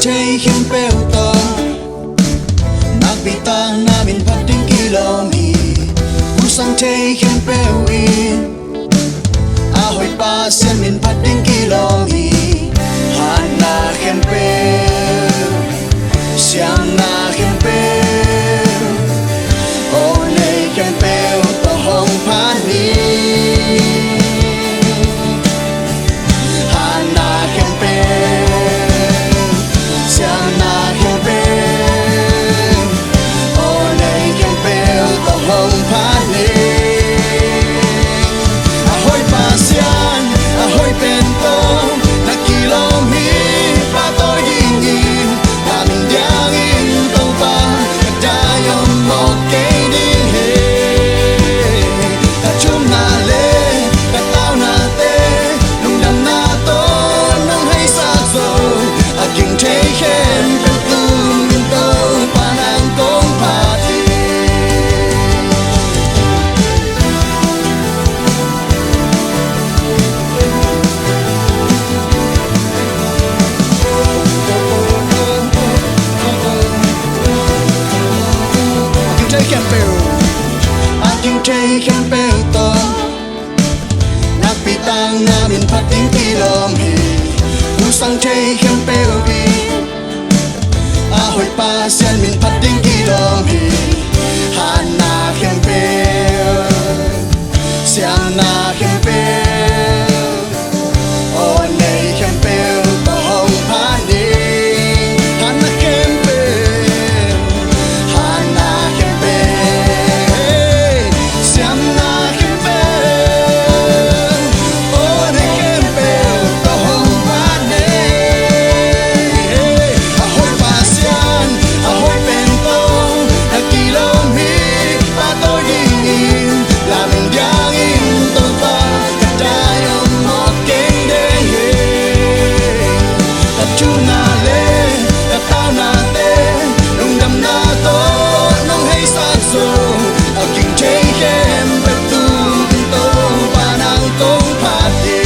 chay khem peo to nak bita namin pating kilomi kusang chay khem peo in ahoy pa sen min pating kilomi hana khem peo siam na khem peo o nei khem peo to hong pani chay khem peo to nak pitang namin pating kilomi usang chay khem peo bi ahoy pa sian min pating kilomi hana khem peo siang na khem peo o nei khem peo to hong pani hana khem peo hana khem peo siam na khem peo o nei khem peo to hong pani ahoy pa sian ahoy pento na kilomi pa tôi đi là mình đang in tôi ta cả trai ôm một cái đêm tập trung na lên tập tao na tê nung đầm na to nung hay sát rồi ở kinh chế khem bếp tu kinh tô và nàng công party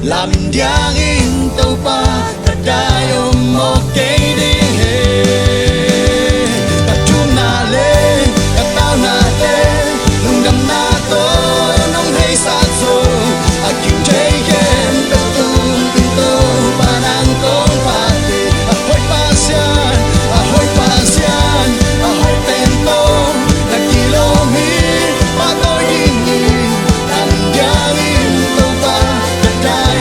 là mình đang in tàu pa cả trai ôm một cái điên hệ tập trung na lên cả tao na tê nung đầm na to nung hay sát rồi à kinh chế khem tập trung kinh tô và đang công party à hoi pasian à hoi pento là kilomi pa tôi đi là mình đang in tàu pa cả trai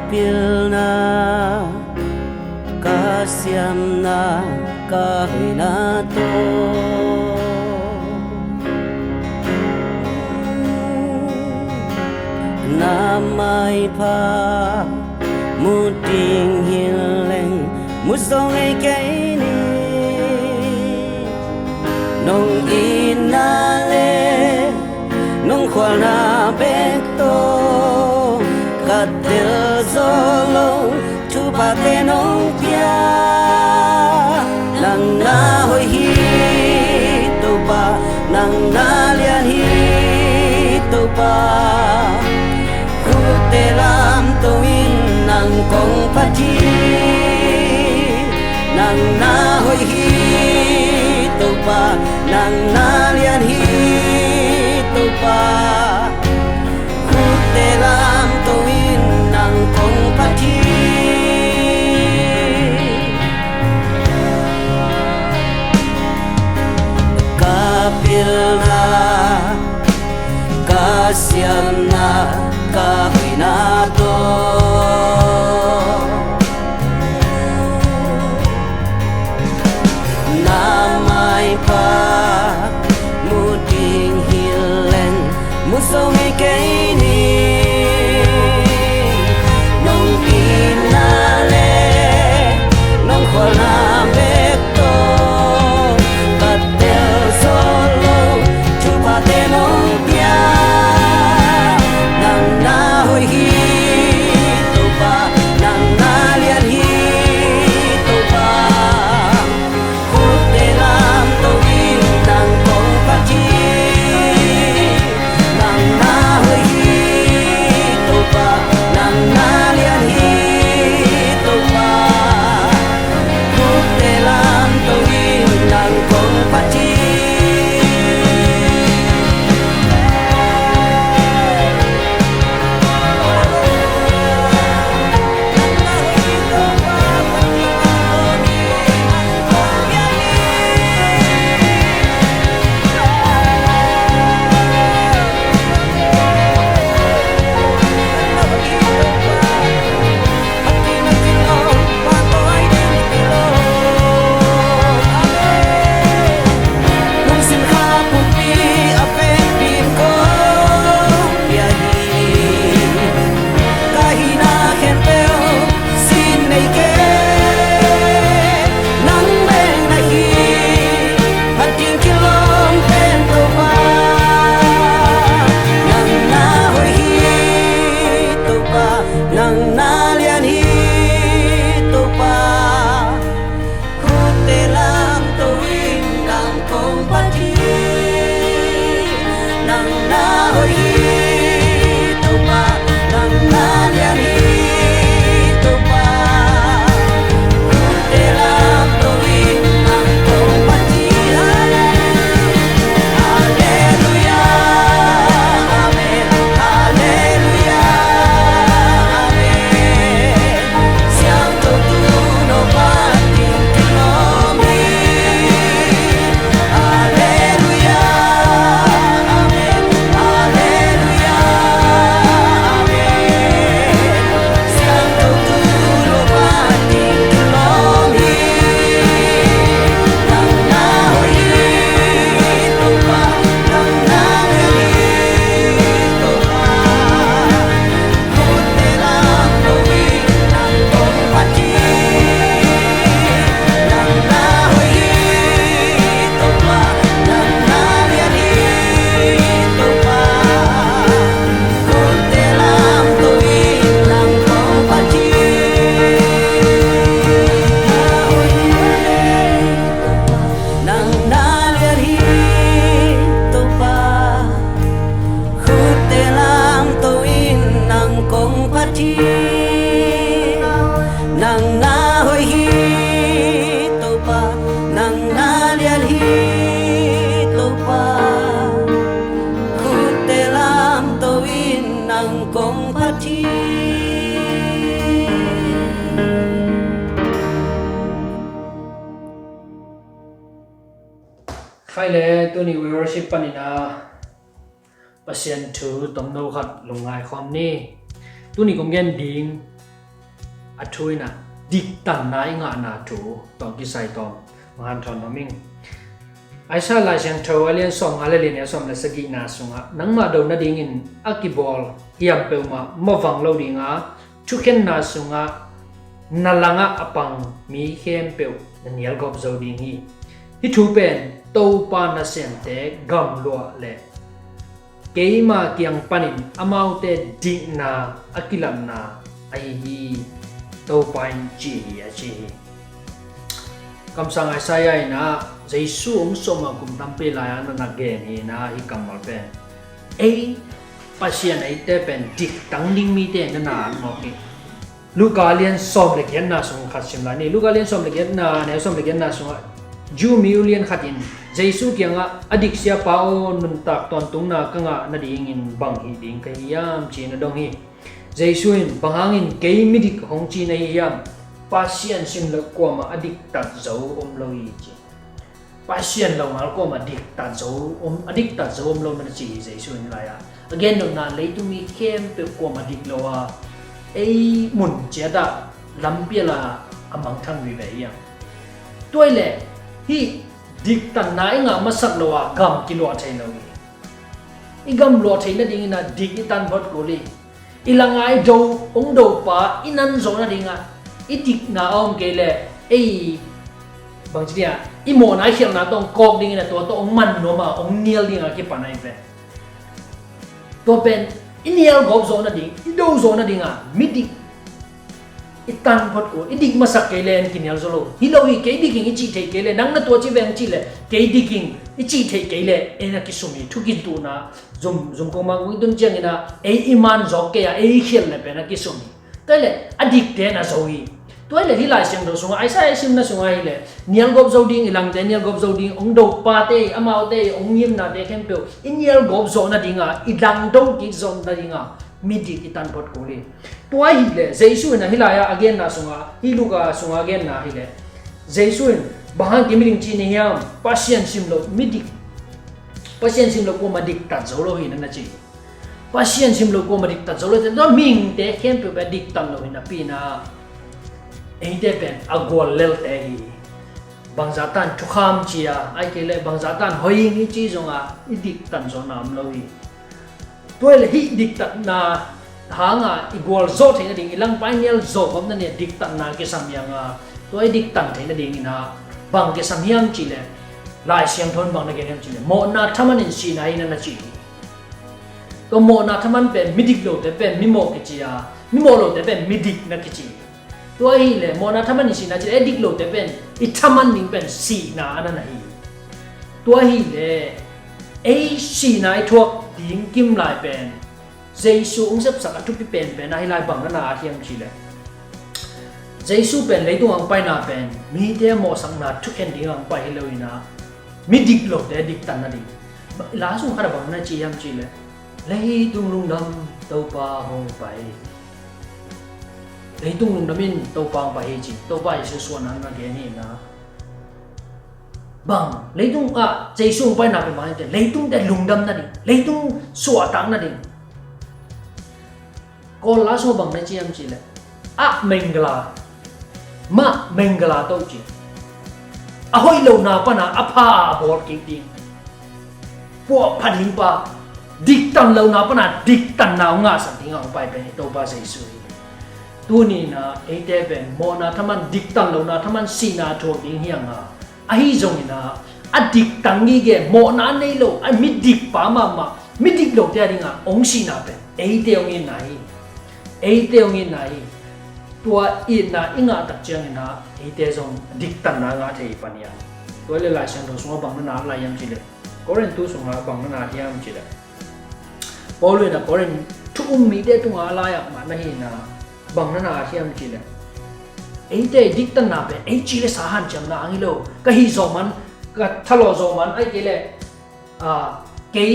kapil na kasyam na kahinato na may pa muting hiling mu song ai cái ni nong inale nong khoa na bek to cắt tel zolo chu pa te nong pia nang na hoi hi to pa nang na lian hi to pa khu te lam to in nang kong pa chi nang na hoi hi to pa nang na lian hi to pa khu te lam to in nang kong pa chi kapil na kasyam na kahoy na to namay pa muting hilen musong ay kainin nung inale nung kwalamit to katel solo chupate nung pia nang nahoy hito pa nang nalian hito pa kutte lam tawin nang kong pachi nang nahoy hito pa nang nalian hito pa kutte lam tawin nang kong pachi nang nalian hito pa kutte lam tawin nang kong pachi nang nahoy hito pa nang nalian hito pa kutte lam tawin nang kong pachi Hallelujah Amen Hallelujah nang nahoy hito pa nang nalian hito pa kutte lam tawin nang kong pachi Faile tu ni worship panina pasien thu tom no khat lungai khom ni tu ni kong gen ding athuina dik tan nai nga na thu tong ki sai tom man thon noming aisa la jang tho alien som ale le ne som la sagi na sunga nangma do na ding in akibol hiam pe ma mo wang lo dinga chu khen na sunga nalanga apang mi khem peu nial gop zo ding hi hi thu pen to pa na sen te gam lo le keima kyang panin amau te ding na akilam na ai hi to pain chi ya chi kam sang ai sai ai na jesu ong soma kum tam pe la ya na gen hi na hi kamal pen ai pasien ai te pen dik tang ding mi te na mo ki Lugalian som le gen na sung khat sim la ni Lugalian som le gen na ne som le gen na sung ju million khatin jesu kyanga adik sia pao nun tak ton tung na kanga na ding in bang hi ding kai yam chi na dong hi jesu in bangangin ke midik hong chi na yam pasien sim le ko ma adik tat zo lo yi chi pasien lo ngal ko ma dik tat zo adik tat zo lo na chi jesu in la ya again no na le tu mi kem pe ko ma dik lo wa ai mun che da lam pia la amang thang wi ve ya toi le hi dik tan nai nga masak lo wa gam ki lo thai lo i gam lo thai na ding na dik i tan bot ko li ilangai do ong do pa inan zo na dinga i dik na ong ke le ai bang chi ya i mo na khial na tong kok ding na to ong man no ma ong nial ding a ki pa nai ve to pen inial gop zo na ding i do zo na dinga midik itan bot ko idik masak ke len kinial zo lo hilo hi ke diking i chi thei ke le nang na to chi veng chi le ke diking i chi thei ke le ena ki sumi thukin tu na zum ko mang wi dun chang ina e iman zo ke ya e khiel le pe na ki sumi to le adik te na zo hi to le hi lai siang do sunga ai sai sim na sunga hi le nial gop zo ding ilang te nial gop zo ding ong do pa te amau te ong yim na te kem pe inial gop zo na dinga idang do ki zo na dinga midik itan bot ko le to hi le jesu na hilaya again na sunga hi luga sunga again na hi le jesu bahang kimiring chi ni yam pasien sim lo midik pasien sim lo ko madik ta zo lo hi na chi pasien sim lo ko madik ta zo lo te no ming te kem pe ba dik tan lo hi na pi na ei de pen agol lel te hi bangzatan thukham chia ai ke le bangzatan hoing hi chi zonga idik tan zo nam lo hi toile hi dik tat na hanga igol zo thei ding ilang painel zo kom na ne dik tat na ke samyanga toi dik tan thei na ding ina bang ke samyam chi le lai siang thon bang na ke chi le mo na thaman in si na ina na chi to mo na thaman pen midik lo te pen mimo ke chi ya mimo lo te pen midik na ke chi toi le mo na thaman in si na chi edik lo te pen I thaman ning pen si na ana na hi toi le ei si na I thuak ding kim lai pen jesu ung sep sak atu pi pen pen ai lai bang na hiam chi le jesu pen le tung ang pai na pen mi te mo sang na thu ken ding ang pai lo ina mi dik lo te dik tan na ding la sung khara bang na chi hiam chi le le tung lung dam to pa hong pai le tung lung damin to pa pai chi to pa jesu suan na ge ni na bang leitung a jesu pai na pe mai te leitung te lungdam na ding leitung suwa tang na ding ko la so bang na chi am chi le a mengala to chi a hoi lo na pa na a pha bor ki ding po phaning pa dik tan lo na pa na dik tan na nga sa ding ang pai pe to pa jesu tu ni na e te ben mo na thaman dik tan lo na thaman si na tho ding hiang nga ahi zong ina adik tangi ge mo na nei lo ai midik pa ma midik lo te ringa ong si na pe ei te ong in nai tua in na inga tak chang ina ei te zong dik tan na nga thei pania to le la sang do so bang na la yam chi le koren tu sung la bang na yam chi le polo na koren tu mi de tu nga la ya ma na hi na bang na yam chi le ei te dik tan na pe ei chi le sa han cham na angi lo ka hi zo man ka thalo zo man ai ke le ke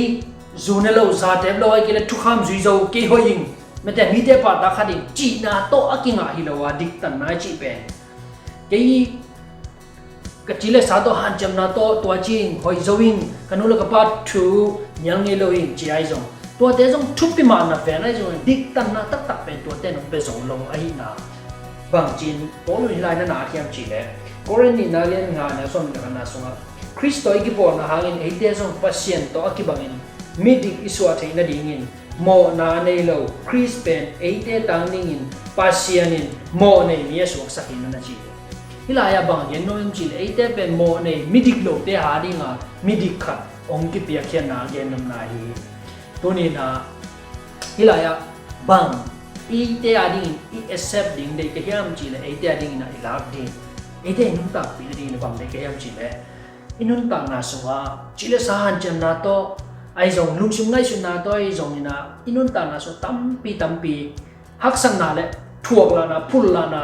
zu ne lo za te lo ai ke le thu kham zui zo ke ho ying me te mi te pa ta khadi chi na to akinga hi lo wa dik tan na chi pe ke ka chi le sa to han cham na to ching hoi zo wing kanu lo ka pa thu nyang nge lo ying chi ai zo to te zong thu pi ma na fe na zo dik tan na tak tak pe to te no pe zo lo ai na bang chin polo hilai na thiam chi le koren ni na len nga na som na songa Christoi ki por na hangin eite song pasien to akibangin midik iswa theina dingin mo na nei lo Chris pen eite tang ningin pasianin mo nei mi suak sakin na chi hilaya bang gen no yum chi le ite pen mo nei midik lo te ha ding a midik khat ong ki pia khian na gen nam na hi to ni na hilaya bang ite ading I accept ding de ke hiam chi le ite ading na ilak ding ite nun ta pi ding na bang de ke hiam chi le inun ta na suwa chi le sa han chem na to ai zong lung sum ngai su na to ai zong ina inun ta na so tampi hak sang na le thuak la na phul la na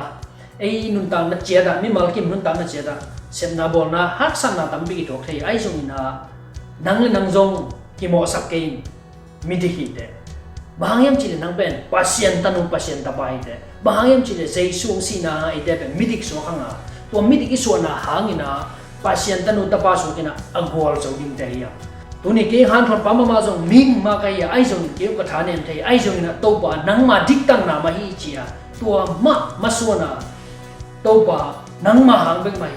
ai nun ta na che da mi mal kim nun ta na che da sem na bol na hak sang na tampi ki thok thei ai zong ina nang le nang zong ki mo sak ke mi di hi de bahayam chile nang ben pasien tanung pasien tapai de bahayam chile sei sung si na ide ben midik so khanga to midik iso na hangina pasien tanu tapa so kina agwal so ding te ya to ni ke han thon pama ma so ming ma kai ya ai so ni ke ka thane thei ai so na to pa nang ma dik tang na ma hi chia to ma so na to pa nang ma hang bek mai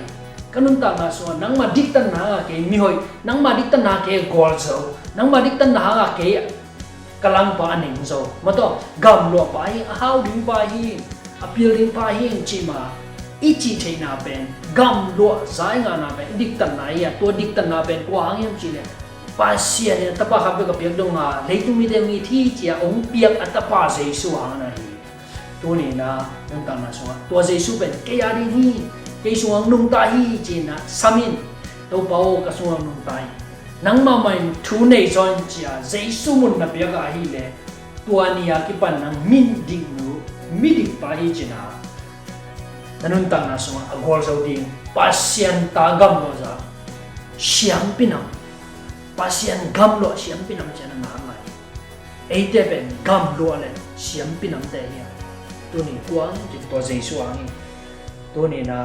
kanun ta na so nang ma dik tan na ke mi hoi nang ma dik tan na ke gol so nang ma dik tan na ke kalang pa aning so mato gam lo pa hi how ding pa hi appeal ding pa hi chi ma ichi theina pen gam lo zai nga na pen dik tan na ya to dik tan na pen kwa hang yam chi le pa sia ne ta pa ha be ka piak dong nga leitu mi de mi thi chia ong piak atapa sei su hang na hi to ni na nang ta na so to sei su pen ke ya ri ni ke su ang nung ta hi chi na samin to pao ka su ang nung tai nang ma mai thu nei zon chia zai su mun na pia ga hi le tua ni ya ki pan nang min ding nu mi dik pa hi china nanun tang na so agol so ding pasien ta gam lo za siam pinam pasien gam lo siam pinam chana na ngai ei te ben gam lo le siam pinam te ya tu ni tuang ti to zai su ang tu ni na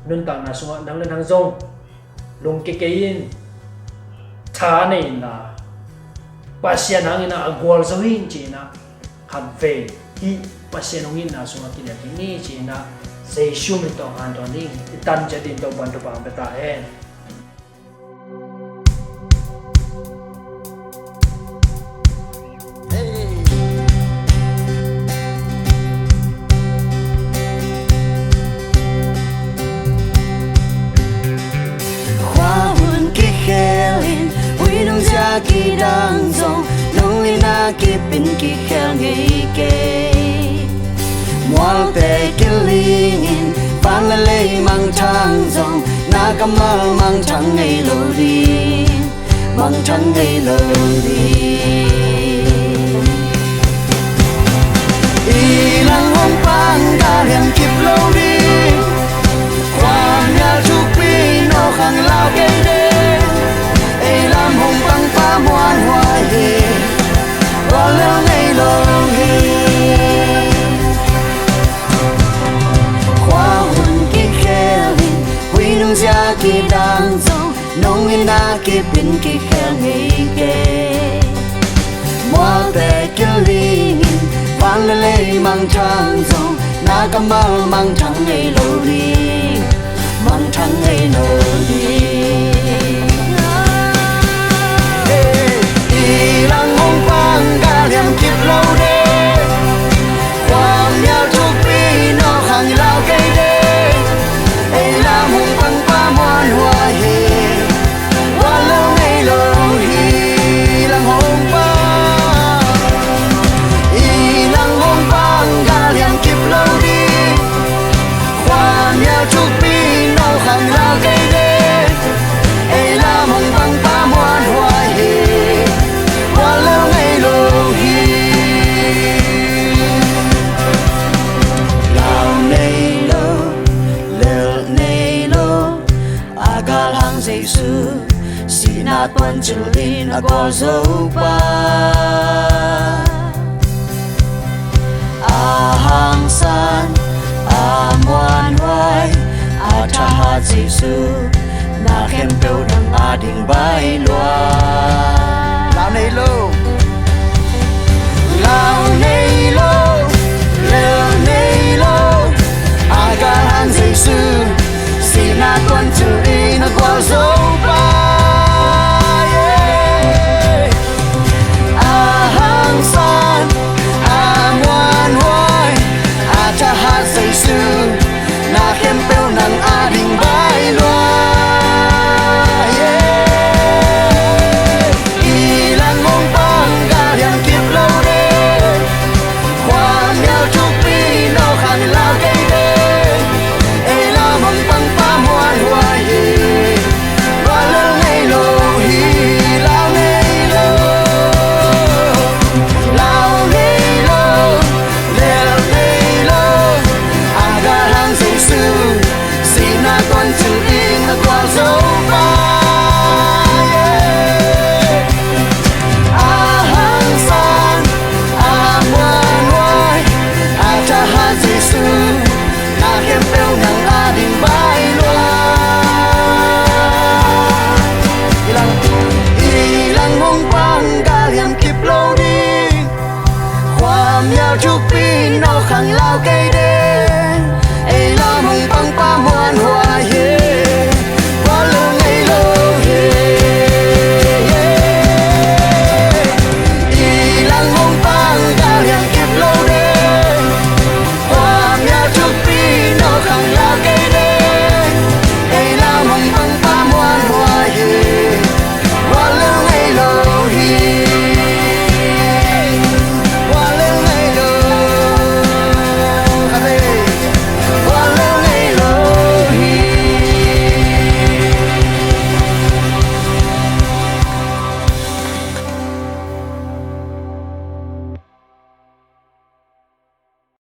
nun tang na so nang le nang zong lung ke ke yin thà này là pasien ang ina agwal so hin china khan ve hi pasien ong ina so ki le ni china sei shum to han to ding tan ja din to ban to pa beta en ki dang zong nong li na ki pin ki khel ngei ke mual te ki lingin pan la le mang thang zong na kamal mang thang ngei lo di mang thang ngei lo di ilang hong pang ka liang kip lo di kwang ya chu pi no khang lao ke de lam hồng băng pha muan hoa hi và leo ngày lâu hi khoa hồn ki khe linh quy nung gia ki đang dòng nông in na ki pin ki khe ngày kê mua te ki linh van lê lê mang trăng dòng na kamal mang trăng ngày lâu đi mang trăng ngày lâu đi ilang hong pang ka liam kip lo de kwang ya chu pi no hang lao kai de ei lam hong pang pa muan hoa hi wa lo nei lo hi ilang hong pang ka liam kip lo di kwang ya chu pi no hang lao kai de ei lam hong pang pa muan hoa hi na tuan chulin agol zo pa ahang san amuan hoai ataha jesu na khem peu dang ading bai loa lao nei lo